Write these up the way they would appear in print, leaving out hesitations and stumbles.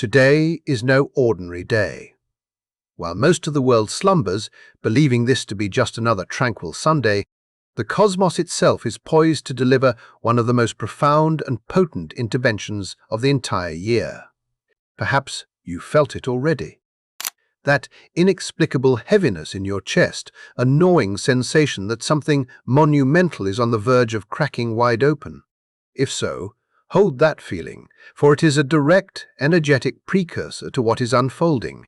Today is no ordinary day. While most of the world slumbers, believing this to be just another tranquil Sunday, the cosmos itself is poised to deliver one of the most profound and potent interventions of the entire year. Perhaps you felt it already. That inexplicable heaviness in your chest, a gnawing sensation that something monumental is on the verge of cracking wide open. If so, hold that feeling, for it is a direct, energetic precursor to what is unfolding,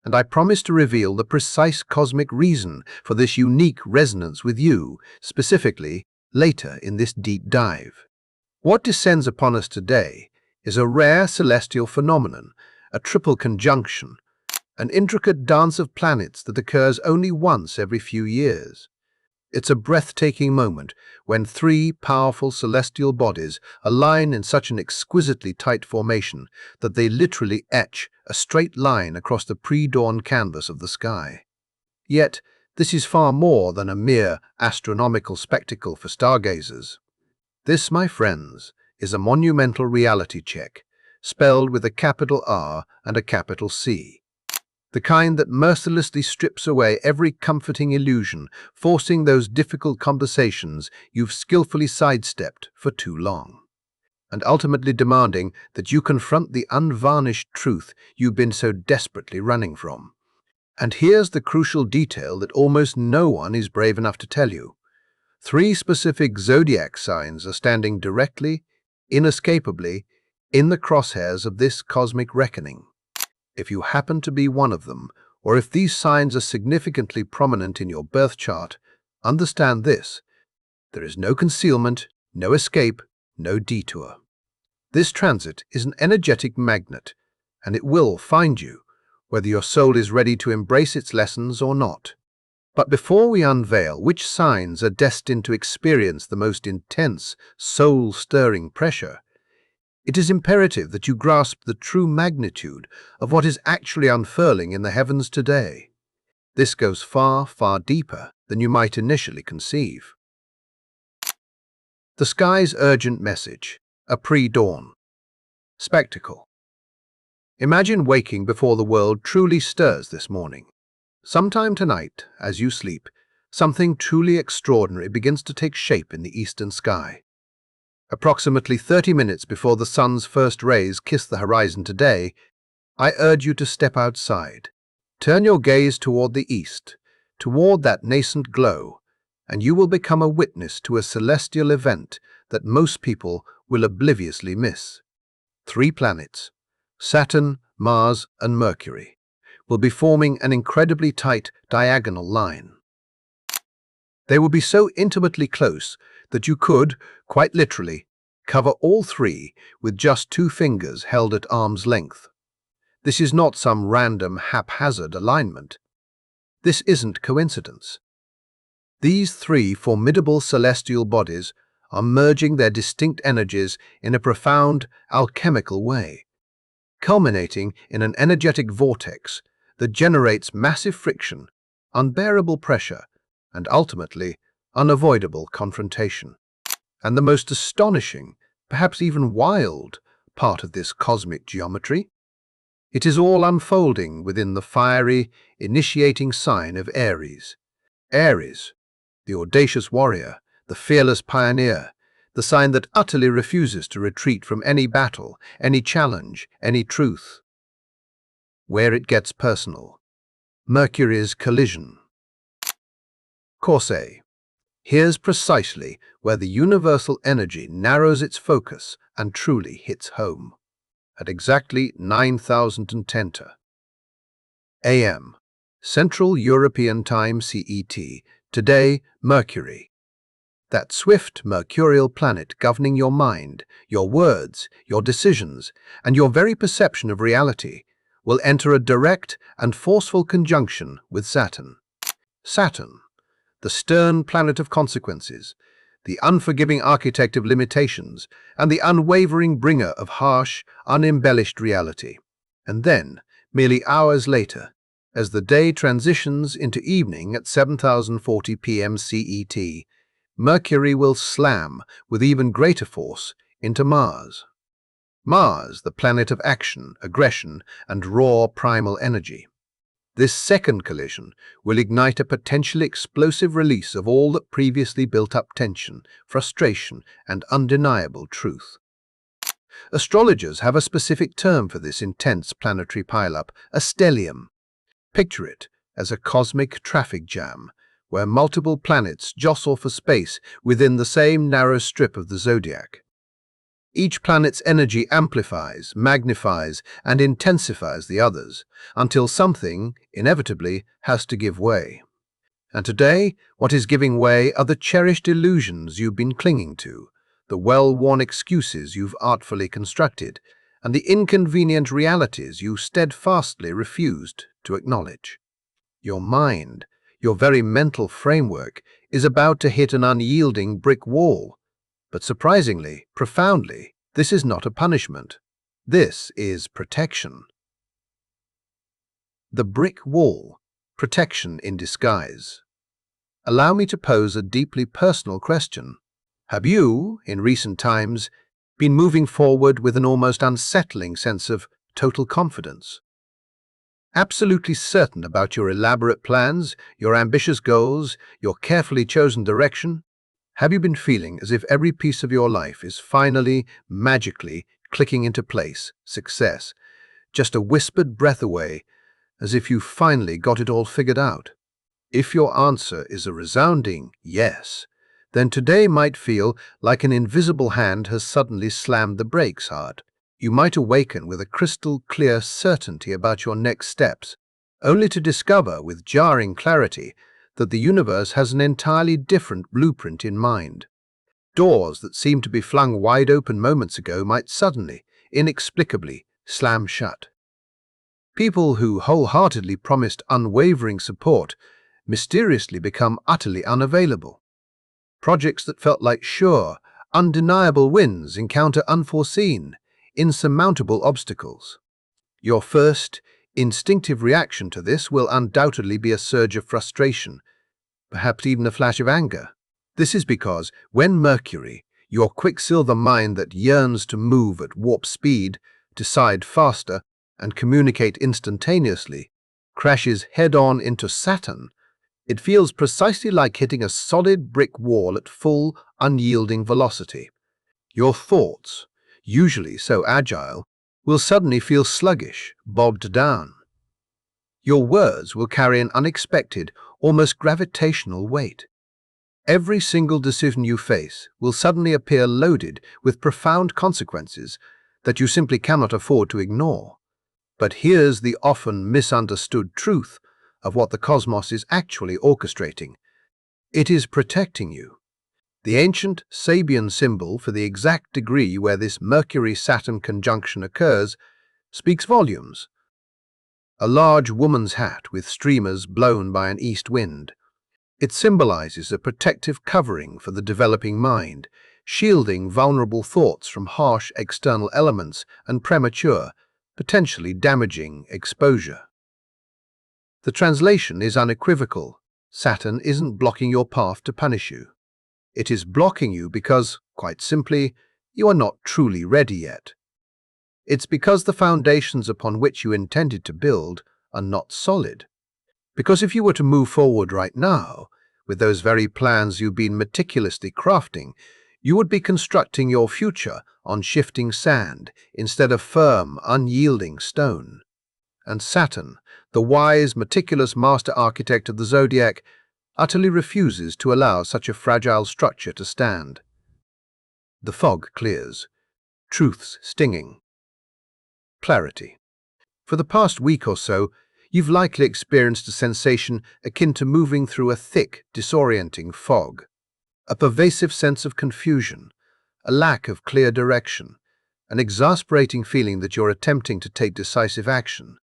and I promise to reveal the precise cosmic reason for this unique resonance with you, specifically, later in this deep dive. What descends upon us today is a rare celestial phenomenon, a triple conjunction, an intricate dance of planets that occurs only once every few years. It's a breathtaking moment when three powerful celestial bodies align in such an exquisitely tight formation that they literally etch a straight line across the pre-dawn canvas of the sky. Yet, this is far more than a mere astronomical spectacle for stargazers. This, my friends, is a monumental reality check, spelled with a capital R and a capital C. The kind that mercilessly strips away every comforting illusion, forcing those difficult conversations you've skillfully sidestepped for too long, and ultimately demanding that you confront the unvarnished truth you've been so desperately running from. And here's the crucial detail that almost no one is brave enough to tell you. Three specific zodiac signs are standing directly, inescapably, in the crosshairs of this cosmic reckoning. If you happen to be one of them, or if these signs are significantly prominent in your birth chart, understand this: there is no concealment, no escape, no detour. This transit is an energetic magnet, and it will find you, whether your soul is ready to embrace its lessons or not. But before we unveil which signs are destined to experience the most intense, soul-stirring pressure, it is imperative that you grasp the true magnitude of what is actually unfurling in the heavens today. This goes far, far deeper than you might initially conceive. The sky's urgent message, a pre-dawn spectacle. Imagine waking before the world truly stirs this morning. Sometime tonight, as you sleep, something truly extraordinary begins to take shape in the eastern sky. Approximately 30 minutes before the sun's first rays kiss the horizon today, I urge you to step outside. Turn your gaze toward the east, toward that nascent glow, and you will become a witness to a celestial event that most people will obliviously miss. Three planets, Saturn, Mars, and Mercury, will be forming an incredibly tight diagonal line. They will be so intimately close that you could, quite literally, cover all three with just two fingers held at arm's length. This is not some random, haphazard alignment. This isn't coincidence. These three formidable celestial bodies are merging their distinct energies in a profound, alchemical way, culminating in an energetic vortex that generates massive friction, unbearable pressure, and ultimately, unavoidable confrontation. And the most astonishing, perhaps even wild, part of this cosmic geometry? It is all unfolding within the fiery, initiating sign of Aries. Aries, the audacious warrior, the fearless pioneer, the sign that utterly refuses to retreat from any battle, any challenge, any truth. Where it gets personal. Mercury's collision. Course A. Here's precisely where the universal energy narrows its focus and truly hits home. At exactly 9,010 a.m. Central European Time CET, today Mercury. That swift mercurial planet governing your mind, your words, your decisions, and your very perception of reality will enter a direct and forceful conjunction with Saturn. Saturn, the stern planet of consequences, the unforgiving architect of limitations, and the unwavering bringer of harsh, unembellished reality. And then, merely hours later, as the day transitions into evening at 7,040 p.m. CET, Mercury will slam with even greater force into Mars. Mars, the planet of action, aggression, and raw primal energy. This second collision will ignite a potentially explosive release of all that previously built up tension, frustration, and undeniable truth. Astrologers have a specific term for this intense planetary pileup, a stellium. Picture it as a cosmic traffic jam, where multiple planets jostle for space within the same narrow strip of the zodiac. Each planet's energy amplifies, magnifies, and intensifies the others, until something, inevitably, has to give way. And today, what is giving way are the cherished illusions you've been clinging to, the well-worn excuses you've artfully constructed, and the inconvenient realities you steadfastly refused to acknowledge. Your mind, your very mental framework, is about to hit an unyielding brick wall. But surprisingly, profoundly, this is not a punishment. This is protection. The brick wall, protection in disguise. Allow me to pose a deeply personal question. Have you, in recent times, been moving forward with an almost unsettling sense of total confidence? Absolutely certain about your elaborate plans, your ambitious goals, your carefully chosen direction? Have you been feeling as if every piece of your life is finally, magically clicking into place, success, just a whispered breath away, as if you finally got it all figured out? If your answer is a resounding yes, then today might feel like an invisible hand has suddenly slammed the brakes hard. You might awaken with a crystal-clear certainty about your next steps, only to discover with jarring clarity that the universe has an entirely different blueprint in mind. Doors that seemed to be flung wide open moments ago might suddenly, inexplicably, slam shut. People who wholeheartedly promised unwavering support mysteriously become utterly unavailable. Projects that felt like sure, undeniable wins encounter unforeseen, insurmountable obstacles. Your first, instinctive reaction to this will undoubtedly be a surge of frustration, perhaps even a flash of anger. This is because when Mercury, your quicksilver mind that yearns to move at warp speed, decide faster, and communicate instantaneously, crashes head-on into Saturn, it feels precisely like hitting a solid brick wall at full, unyielding velocity. Your thoughts, usually so agile, will suddenly feel sluggish, bogged down. Your words will carry an unexpected, almost gravitational weight. Every single decision you face will suddenly appear loaded with profound consequences that you simply cannot afford to ignore. But here's the often misunderstood truth of what the cosmos is actually orchestrating. It is protecting you. The ancient Sabian symbol for the exact degree where this Mercury-Saturn conjunction occurs speaks volumes. A large woman's hat with streamers blown by an east wind. It symbolizes a protective covering for the developing mind, shielding vulnerable thoughts from harsh external elements and premature, potentially damaging exposure. The translation is unequivocal. Saturn isn't blocking your path to punish you. It is blocking you because, quite simply, you are not truly ready yet. It's because the foundations upon which you intended to build are not solid. Because if you were to move forward right now, with those very plans you've been meticulously crafting, you would be constructing your future on shifting sand instead of firm, unyielding stone. And Saturn, the wise, meticulous master architect of the Zodiac, utterly refuses to allow such a fragile structure to stand. The fog clears. Truth's stinging. Clarity. For the past week or so, you've likely experienced a sensation akin to moving through a thick, disorienting fog. A pervasive sense of confusion, a lack of clear direction, an exasperating feeling that you're attempting to take decisive action.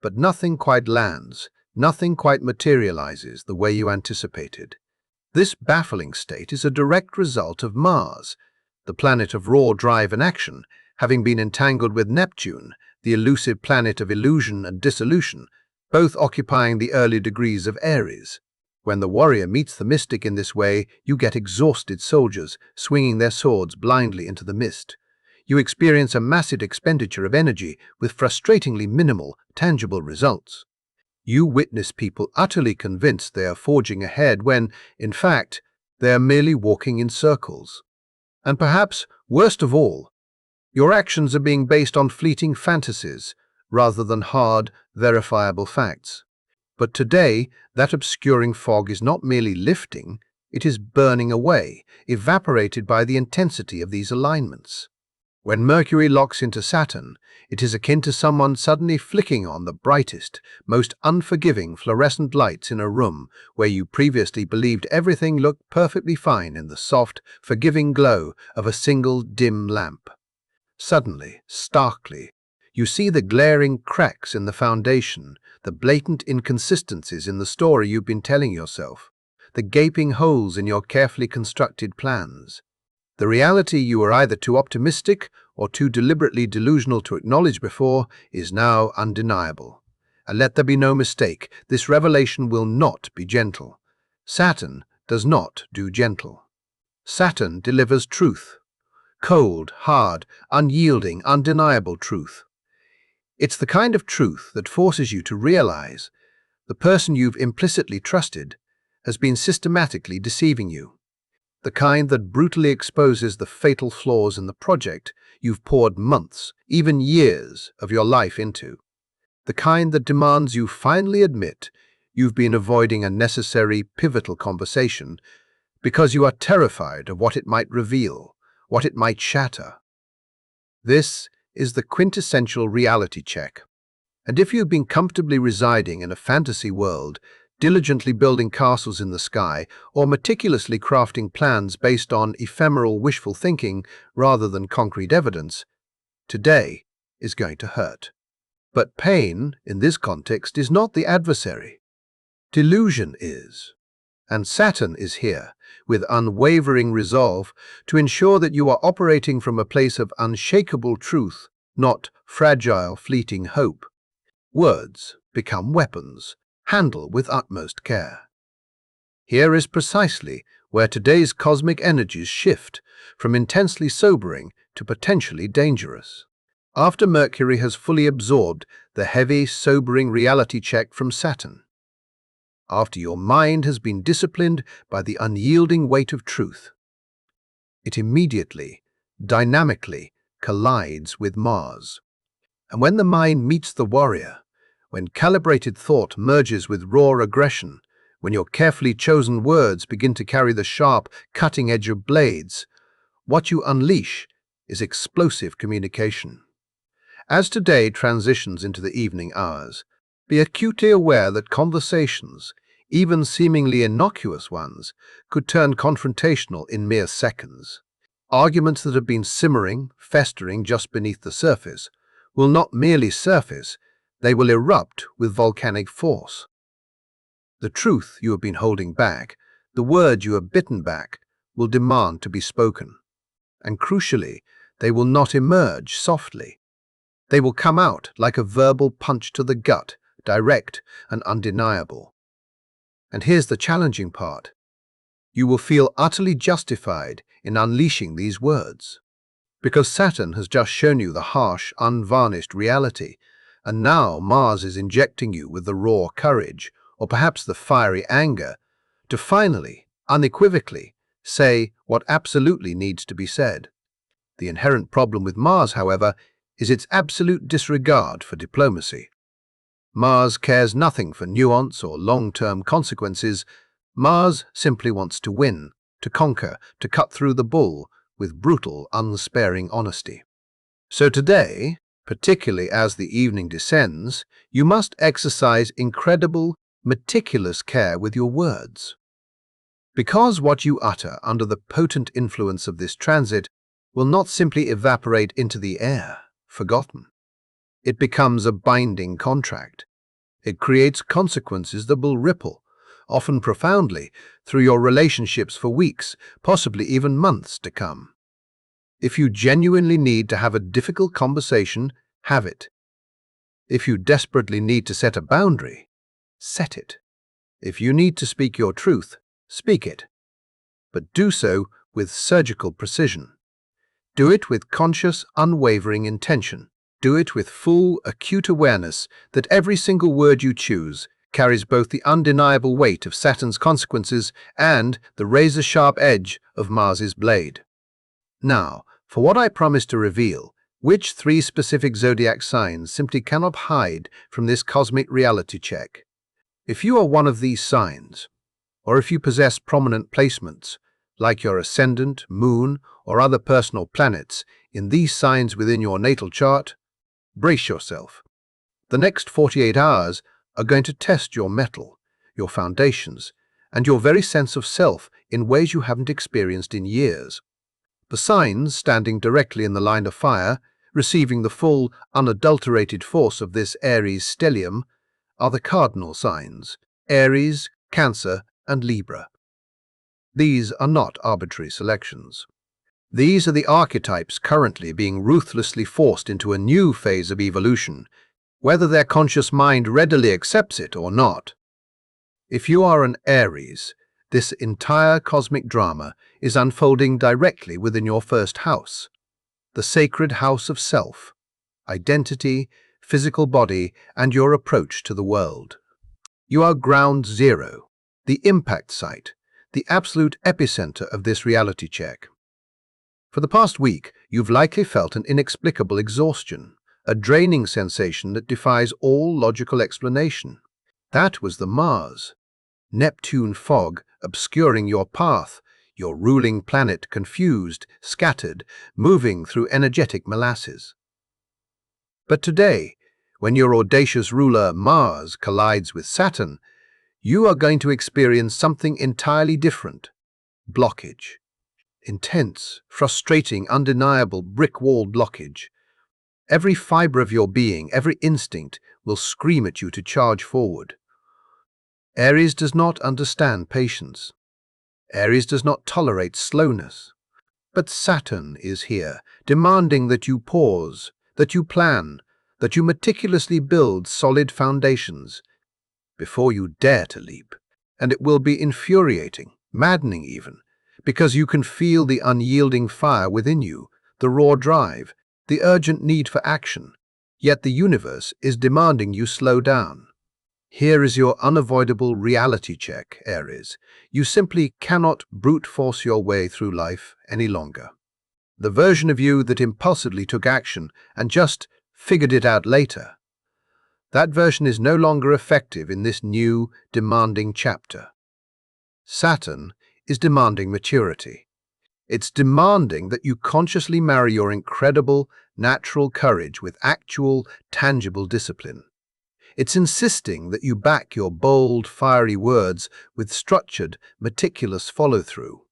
But nothing quite lands, nothing quite materializes the way you anticipated. This baffling state is a direct result of Mars, the planet of raw drive and action, having been entangled with Neptune, the elusive planet of illusion and dissolution, both occupying the early degrees of Aries. When the warrior meets the mystic in this way, you get exhausted soldiers swinging their swords blindly into the mist. You experience a massive expenditure of energy with frustratingly minimal, tangible results. You witness people utterly convinced they are forging ahead when, in fact, they are merely walking in circles. And perhaps, worst of all, your actions are being based on fleeting fantasies rather than hard, verifiable facts. But today, that obscuring fog is not merely lifting, it is burning away, evaporated by the intensity of these alignments. When Mercury locks into Saturn, it is akin to someone suddenly flicking on the brightest, most unforgiving fluorescent lights in a room where you previously believed everything looked perfectly fine in the soft, forgiving glow of a single dim lamp. Suddenly, starkly, you see the glaring cracks in the foundation, the blatant inconsistencies in the story you've been telling yourself, the gaping holes in your carefully constructed plans. The reality you were either too optimistic or too deliberately delusional to acknowledge before is now undeniable. And let there be no mistake, this revelation will not be gentle. Saturn does not do gentle. Saturn delivers truth. Cold, hard, unyielding, undeniable truth. It's the kind of truth that forces you to realize the person you've implicitly trusted has been systematically deceiving you. The kind that brutally exposes the fatal flaws in the project you've poured months, even years, of your life into. The kind that demands you finally admit you've been avoiding a necessary, pivotal conversation because you are terrified of what it might reveal, what it might shatter. This is the quintessential reality check. And if you've been comfortably residing in a fantasy world, diligently building castles in the sky, or meticulously crafting plans based on ephemeral wishful thinking rather than concrete evidence, today is going to hurt. But pain, in this context, is not the adversary. Delusion is. And Saturn is here, with unwavering resolve, to ensure that you are operating from a place of unshakable truth, not fragile, fleeting hope. Words become weapons. Handle with utmost care. Here is precisely where today's cosmic energies shift from intensely sobering to potentially dangerous. After Mercury has fully absorbed the heavy, sobering reality check from Saturn, after your mind has been disciplined by the unyielding weight of truth, it immediately, dynamically collides with Mars. And when the mind meets the warrior, when calibrated thought merges with raw aggression, when your carefully chosen words begin to carry the sharp, cutting edge of blades, what you unleash is explosive communication. As today transitions into the evening hours, be acutely aware that conversations, even seemingly innocuous ones, could turn confrontational in mere seconds. Arguments that have been simmering, festering just beneath the surface, will not merely surface, they will erupt with volcanic force. The truth you have been holding back, the words you have bitten back, will demand to be spoken. And crucially, they will not emerge softly. They will come out like a verbal punch to the gut, direct and undeniable. And here's the challenging part. You will feel utterly justified in unleashing these words. Because Saturn has just shown you the harsh, unvarnished reality, and now Mars is injecting you with the raw courage, or perhaps the fiery anger, to finally, unequivocally, say what absolutely needs to be said. The inherent problem with Mars, however, is its absolute disregard for diplomacy. Mars cares nothing for nuance or long-term consequences. Mars simply wants to win, to conquer, to cut through the bull with brutal, unsparing honesty. So today, particularly as the evening descends, you must exercise incredible, meticulous care with your words. Because what you utter under the potent influence of this transit will not simply evaporate into the air, forgotten. It becomes a binding contract. It creates consequences that will ripple, often profoundly, through your relationships for weeks, possibly even months to come. If you genuinely need to have a difficult conversation, have it. If you desperately need to set a boundary, set it. If you need to speak your truth, speak it. But do so with surgical precision. Do it with conscious, unwavering intention. Do it with full, acute awareness that every single word you choose carries both the undeniable weight of Saturn's consequences and the razor-sharp edge of Mars's blade. Now, for what I promise to reveal, which 3 specific zodiac signs simply cannot hide from this cosmic reality check. If you are one of these signs, or if you possess prominent placements, like your ascendant, moon, or other personal planets in these signs within your natal chart, brace yourself. The next 48 hours are going to test your mettle, your foundations, and your very sense of self in ways you haven't experienced in years. The signs standing directly in the line of fire, receiving the full, unadulterated force of this Aries stellium, are the cardinal signs, Aries, Cancer, and Libra. These are not arbitrary selections. These are the archetypes currently being ruthlessly forced into a new phase of evolution, whether their conscious mind readily accepts it or not. If you are an Aries, this entire cosmic drama is unfolding directly within your first house, the sacred house of self, identity, physical body, and your approach to the world. You are ground zero, the impact site, the absolute epicenter of this reality check. For the past week, you've likely felt an inexplicable exhaustion, a draining sensation that defies all logical explanation. That was the Mars, Neptune fog obscuring your path, your ruling planet confused, scattered, moving through energetic molasses. But today, when your audacious ruler Mars collides with Saturn, you are going to experience something entirely different: blockage. Intense, frustrating, undeniable brick-wall blockage. Every fiber of your being, every instinct, will scream at you to charge forward. Aries does not understand patience. Aries does not tolerate slowness. But Saturn is here, demanding that you pause, that you plan, that you meticulously build solid foundations before you dare to leap. And it will be infuriating, maddening even, because you can feel the unyielding fire within you, the raw drive, the urgent need for action, yet the universe is demanding you slow down. Here is your unavoidable reality check, Aries. You simply cannot brute force your way through life any longer. The version of you that impulsively took action and just figured it out later, that version is no longer effective in this new, demanding chapter. Saturn is demanding maturity. It's demanding that you consciously marry your incredible, natural courage with actual, tangible discipline. It's insisting that you back your bold, fiery words with structured, meticulous follow-through.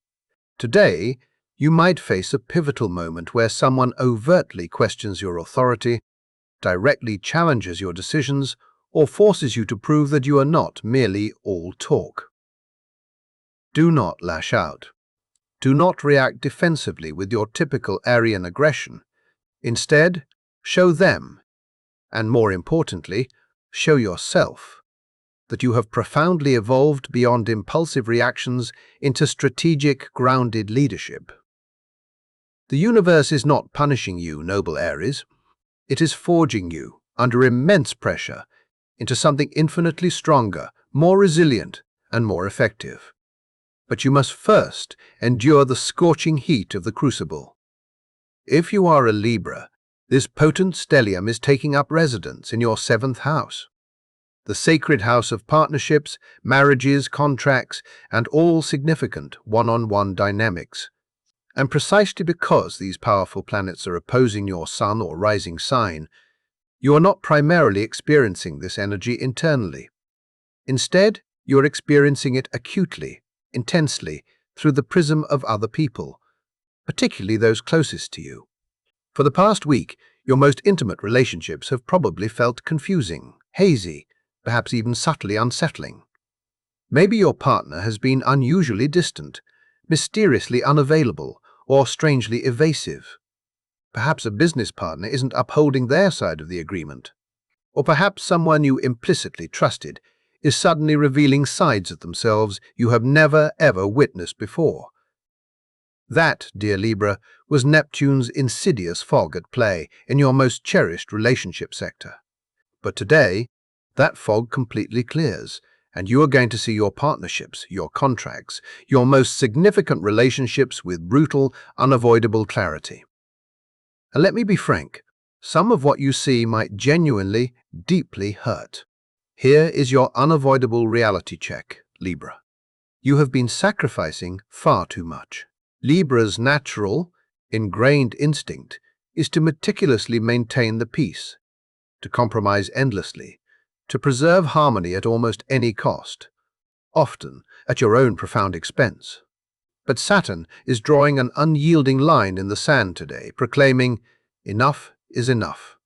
Today, you might face a pivotal moment where someone overtly questions your authority, directly challenges your decisions, or forces you to prove that you are not merely all talk. Do not lash out. Do not react defensively with your typical Aryan aggression. Instead, show them, and more importantly, show yourself, that you have profoundly evolved beyond impulsive reactions into strategic, grounded leadership. The universe is not punishing you, noble Aries. It is forging you, under immense pressure, into something infinitely stronger, more resilient, and more effective. But you must first endure the scorching heat of the crucible. If you are a Libra, this potent stellium is taking up residence in your 7th house, the sacred house of partnerships, marriages, contracts, and all significant one-on-one dynamics. And precisely because these powerful planets are opposing your sun or rising sign, you are not primarily experiencing this energy internally. Instead, you are experiencing it acutely, intensely, through the prism of other people, particularly those closest to you. For the past week, your most intimate relationships have probably felt confusing, hazy, perhaps even subtly unsettling. Maybe your partner has been unusually distant, mysteriously unavailable, or strangely evasive. Perhaps a business partner isn't upholding their side of the agreement. Or perhaps someone you implicitly trusted is suddenly revealing sides of themselves you have never, ever witnessed before. That, dear Libra, was Neptune's insidious fog at play in your most cherished relationship sector. But today, that fog completely clears, and you are going to see your partnerships, your contracts, your most significant relationships with brutal, unavoidable clarity. And let me be frank, some of what you see might genuinely, deeply hurt. Here is your unavoidable reality check, Libra. You have been sacrificing far too much. Libra's natural, ingrained instinct is to meticulously maintain the peace, to compromise endlessly, to preserve harmony at almost any cost, often at your own profound expense. But Saturn is drawing an unyielding line in the sand today, proclaiming, enough is enough.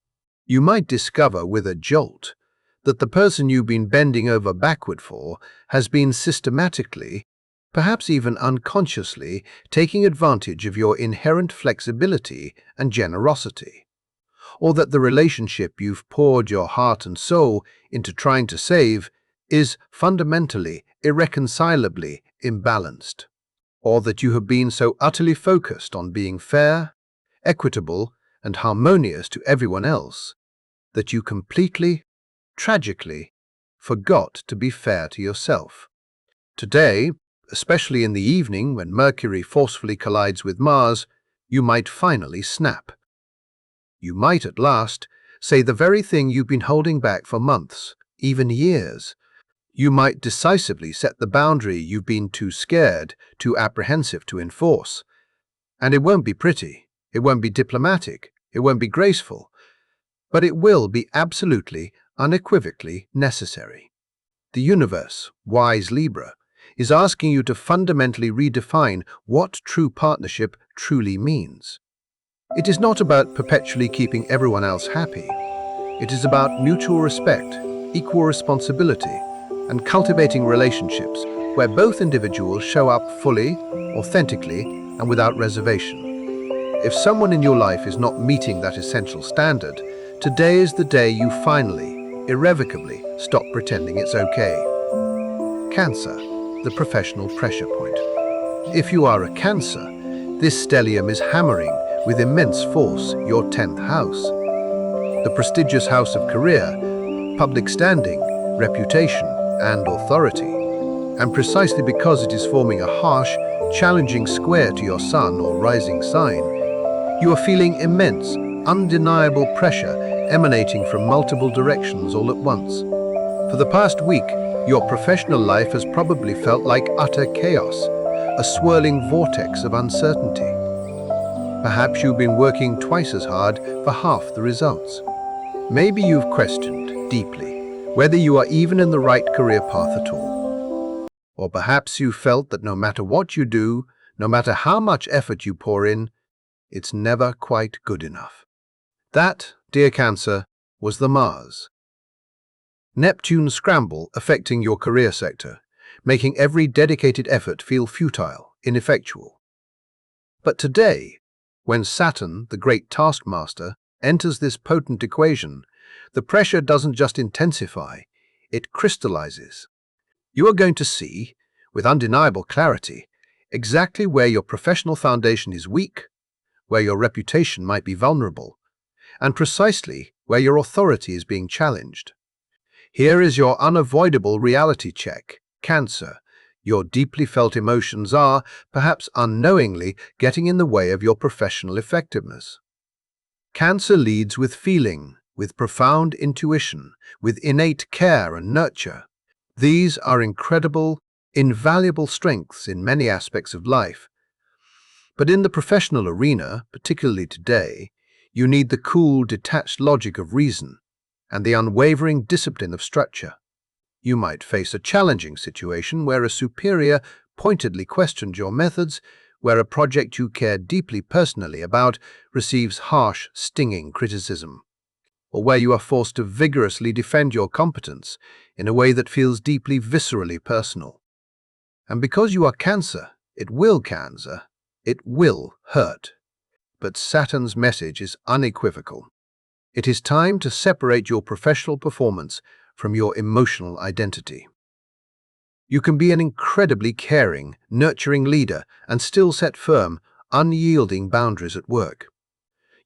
You might discover with a jolt that the person you've been bending over backward for has been systematically, perhaps even unconsciously, taking advantage of your inherent flexibility and generosity, or that the relationship you've poured your heart and soul into trying to save is fundamentally, irreconcilably imbalanced, or that you have been so utterly focused on being fair, equitable, and harmonious to everyone else that you completely, tragically, forgot to be fair to yourself. Today, especially in the evening when Mercury forcefully collides with Mars, you might finally snap. You might at last say the very thing you've been holding back for months, even years. You might decisively set the boundary you've been too scared, too apprehensive to enforce. And it won't be pretty, it won't be diplomatic, it won't be graceful, but it will be absolutely, unequivocally necessary. The universe, wise Libra, is asking you to fundamentally redefine what true partnership truly means. It is not about perpetually keeping everyone else happy. It is about mutual respect, equal responsibility, and cultivating relationships where both individuals show up fully, authentically, and without reservation. If someone in your life is not meeting that essential standard, today is the day you finally, irrevocably, stop pretending it's okay. Cancer, the professional pressure point. If you are a Cancer, this stellium is hammering with immense force your 10th house, the prestigious house of career, public standing, reputation, and authority. And precisely because it is forming a harsh, challenging square to your sun or rising sign, you are feeling immense, undeniable pressure emanating from multiple directions all at once. For the past week, your professional life has probably felt like utter chaos, a swirling vortex of uncertainty. Perhaps you've been working twice as hard for half the results. Maybe you've questioned deeply whether you are even in the right career path at all. Or perhaps you felt that no matter what you do, no matter how much effort you pour in, it's never quite good enough. That, dear Cancer, was the Mars. Neptune's scramble affecting your career sector, making every dedicated effort feel futile, ineffectual. But today, when Saturn, the great taskmaster, enters this potent equation, the pressure doesn't just intensify, it crystallizes. You are going to see, with undeniable clarity, exactly where your professional foundation is weak, where your reputation might be vulnerable, and precisely where your authority is being challenged. Here is your unavoidable reality check, Cancer. Your deeply felt emotions are, perhaps unknowingly, getting in the way of your professional effectiveness. Cancer leads with feeling, with profound intuition, with innate care and nurture. These are incredible, invaluable strengths in many aspects of life. But in the professional arena, particularly today, you need the cool, detached logic of reason and the unwavering discipline of structure. You might face a challenging situation where a superior pointedly questions your methods, where a project you care deeply personally about receives harsh, stinging criticism, or where you are forced to vigorously defend your competence in a way that feels deeply viscerally personal. And because you are Cancer, it will hurt. But Saturn's message is unequivocal. It is time to separate your professional performance from your emotional identity. You can be an incredibly caring, nurturing leader and still set firm, unyielding boundaries at work.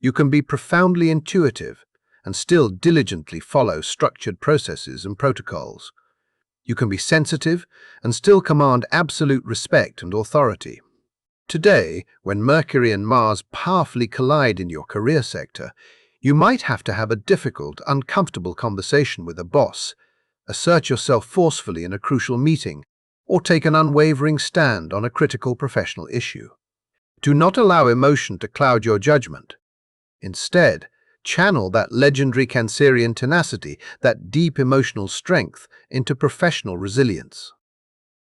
You can be profoundly intuitive and still diligently follow structured processes and protocols. You can be sensitive and still command absolute respect and authority. Today, when Mercury and Mars powerfully collide in your career sector, you might have to have a difficult, uncomfortable conversation with a boss, assert yourself forcefully in a crucial meeting, or take an unwavering stand on a critical professional issue. Do not allow emotion to cloud your judgment. Instead, channel that legendary Cancerian tenacity, that deep emotional strength, into professional resilience.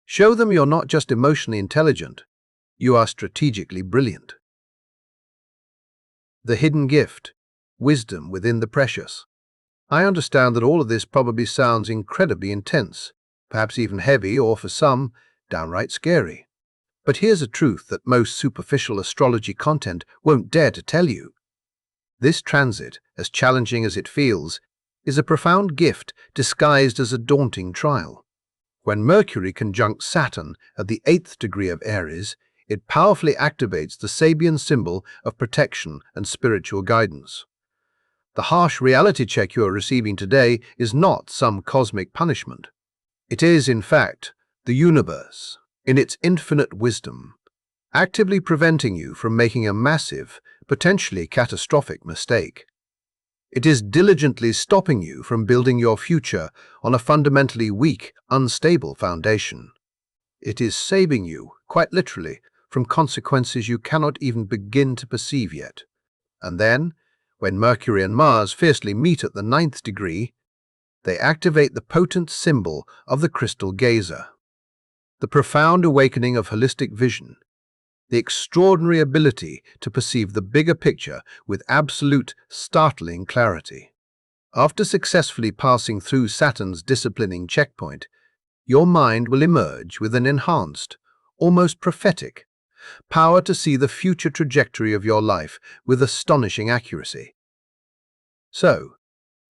Show them you're not just emotionally intelligent, you are strategically brilliant. The hidden gift, wisdom within the precious. I understand that all of this probably sounds incredibly intense, perhaps even heavy, or for some, downright scary. But here's a truth that most superficial astrology content won't dare to tell you. This transit, as challenging as it feels, is a profound gift disguised as a daunting trial. When Mercury conjuncts Saturn at the 8th degree of Aries, it powerfully activates the Sabian symbol of protection and spiritual guidance. The harsh reality check you are receiving today is not some cosmic punishment. It is, in fact, the universe, in its infinite wisdom, actively preventing you from making a massive, potentially catastrophic mistake. It is diligently stopping you from building your future on a fundamentally weak, unstable foundation. It is saving you, quite literally, from consequences you cannot even begin to perceive yet. And then, when Mercury and Mars fiercely meet at the 9th degree, they activate the potent symbol of the crystal gazer. The profound awakening of holistic vision, the extraordinary ability to perceive the bigger picture with absolute, startling clarity. After successfully passing through Saturn's disciplining checkpoint, your mind will emerge with an enhanced, almost prophetic, power to see the future trajectory of your life with astonishing accuracy. So,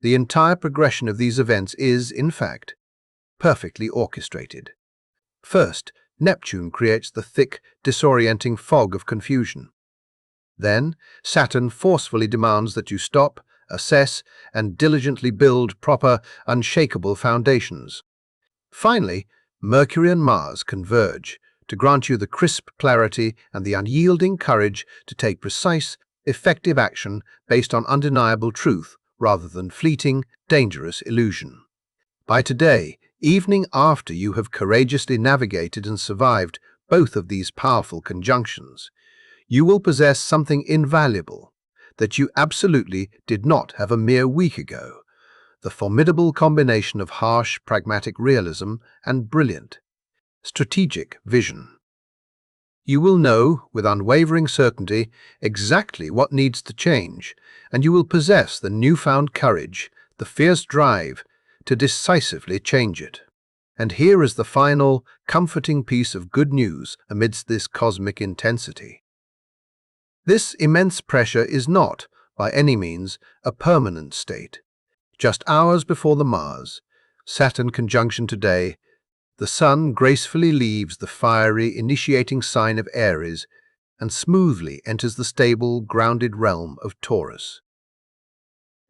the entire progression of these events is, in fact, perfectly orchestrated. First, Neptune creates the thick, disorienting fog of confusion. Then, Saturn forcefully demands that you stop, assess, and diligently build proper, unshakable foundations. Finally, Mercury and Mars converge to grant you the crisp clarity and the unyielding courage to take precise, effective action based on undeniable truth rather than fleeting, dangerous illusion. By today, evening after you have courageously navigated and survived both of these powerful conjunctions, you will possess something invaluable that you absolutely did not have a mere week ago: the formidable combination of harsh, pragmatic realism and brilliant, strategic vision. You will know, with unwavering certainty, exactly what needs to change, and you will possess the newfound courage, the fierce drive, to decisively change it. And here is the final, comforting piece of good news amidst this cosmic intensity. This immense pressure is not, by any means, a permanent state. Just hours before the Mars-Saturn conjunction today, the Sun gracefully leaves the fiery, initiating sign of Aries and smoothly enters the stable, grounded realm of Taurus.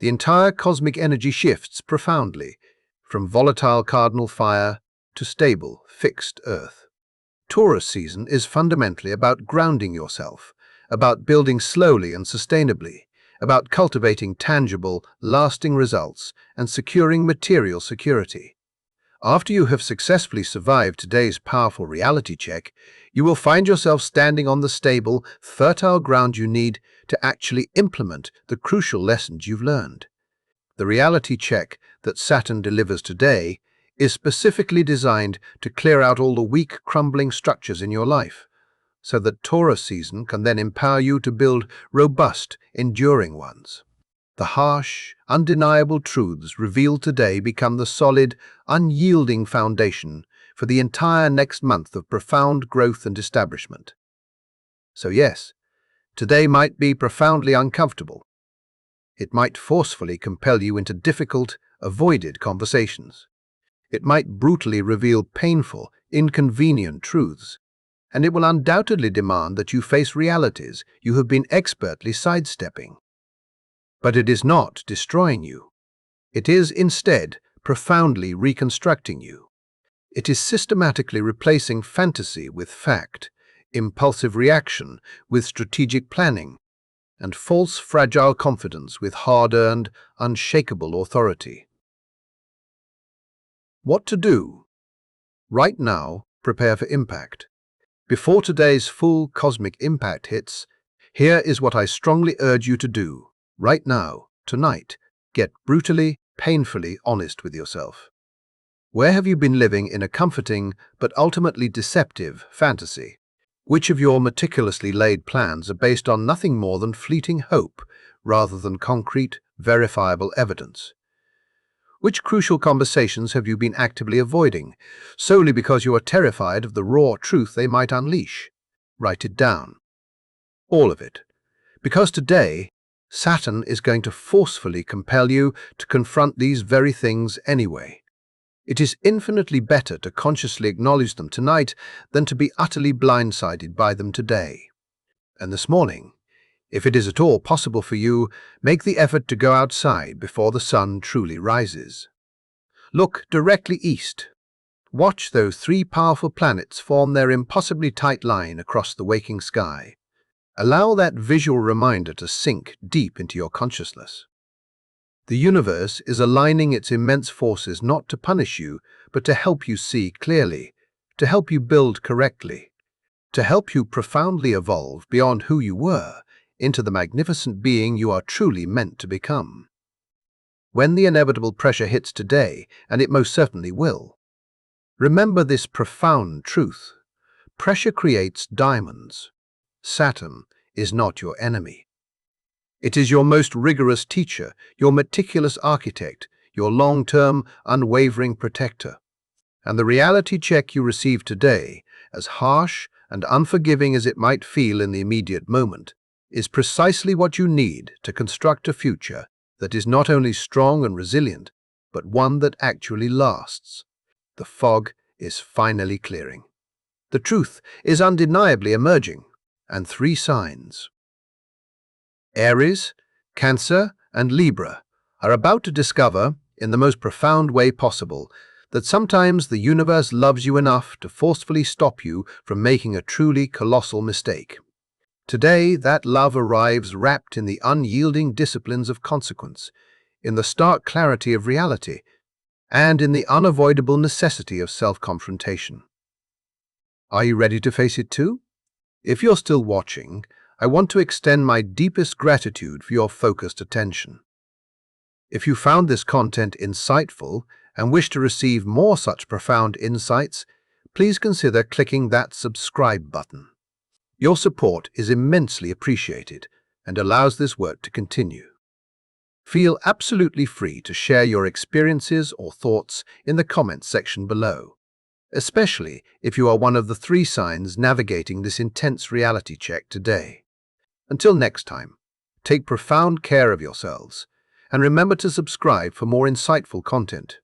The entire cosmic energy shifts profoundly, from volatile cardinal fire to stable, fixed earth. Taurus season is fundamentally about grounding yourself, about building slowly and sustainably, about cultivating tangible, lasting results and securing material security. After you have successfully survived today's powerful reality check, you will find yourself standing on the stable, fertile ground you need to actually implement the crucial lessons you've learned. The reality check that Saturn delivers today is specifically designed to clear out all the weak, crumbling structures in your life, so that Taurus season can then empower you to build robust, enduring ones. The harsh, undeniable truths revealed today become the solid, unyielding foundation for the entire next month of profound growth and establishment. So yes, today might be profoundly uncomfortable. It might forcefully compel you into difficult, avoided conversations. It might brutally reveal painful, inconvenient truths, and it will undoubtedly demand that you face realities you have been expertly sidestepping. But it is not destroying you. It is instead profoundly reconstructing you. It is systematically replacing fantasy with fact, impulsive reaction with strategic planning, and false fragile confidence with hard-earned, unshakable authority. What to do? Right now, prepare for impact. Before today's full cosmic impact hits, here is what I strongly urge you to do. Right now, tonight, get brutally, painfully honest with yourself. Where have you been living in a comforting but ultimately deceptive fantasy? Which of your meticulously laid plans are based on nothing more than fleeting hope rather than concrete, verifiable evidence? Which crucial conversations have you been actively avoiding, solely because you are terrified of the raw truth they might unleash? Write it down. All of it. Because today, Saturn is going to forcefully compel you to confront these very things anyway. It is infinitely better to consciously acknowledge them tonight than to be utterly blindsided by them today. And this morning, if it is at all possible for you, make the effort to go outside before the sun truly rises. Look directly east. Watch those three powerful planets form their impossibly tight line across the waking sky. Allow that visual reminder to sink deep into your consciousness. The universe is aligning its immense forces not to punish you, but to help you see clearly, to help you build correctly, to help you profoundly evolve beyond who you were into the magnificent being you are truly meant to become. When the inevitable pressure hits today, and it most certainly will, remember this profound truth. Pressure creates diamonds. Saturn is not your enemy. It is your most rigorous teacher, your meticulous architect, your long-term, unwavering protector. And the reality check you receive today, as harsh and unforgiving as it might feel in the immediate moment, is precisely what you need to construct a future that is not only strong and resilient, but one that actually lasts. The fog is finally clearing. The truth is undeniably emerging, and three signs, Aries, Cancer, and Libra, are about to discover, in the most profound way possible, that sometimes the universe loves you enough to forcefully stop you from making a truly colossal mistake. Today, that love arrives wrapped in the unyielding disciplines of consequence, in the stark clarity of reality, and in the unavoidable necessity of self-confrontation. Are you ready to face it too? If you're still watching, I want to extend my deepest gratitude for your focused attention. If you found this content insightful and wish to receive more such profound insights, please consider clicking that subscribe button. Your support is immensely appreciated and allows this work to continue. Feel absolutely free to share your experiences or thoughts in the comments section below, especially if you are one of the three signs navigating this intense reality check today. Until next time, take profound care of yourselves, and remember to subscribe for more insightful content.